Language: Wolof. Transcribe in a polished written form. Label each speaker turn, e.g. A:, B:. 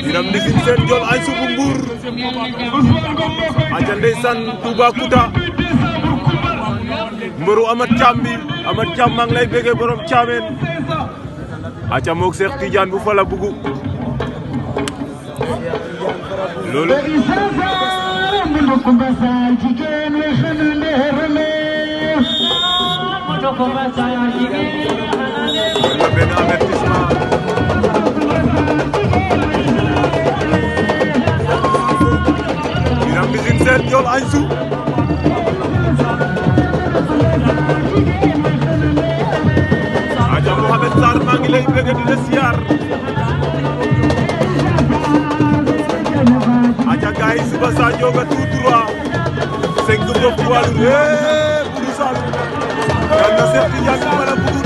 A: Biram Mbissine Sène Ndiol Aïssou bu Mbour aca ndeysaan Toubacouta mbëru Amath Thiam bi Amath Thiam maa ngi lay bëgge borom Thiamène aca moog Cheikh Tidiane bu Fala Bugu loolu la benn avertissement Biram Mbissine Sène Ndiol Aïssou aja Mohamed Sarr maa ngi lay bëgg di la siyaar aja gaay suba sa joga tout droit 5 bopp walu Boury Saloum yal na Cheikh Tidiane wala Boury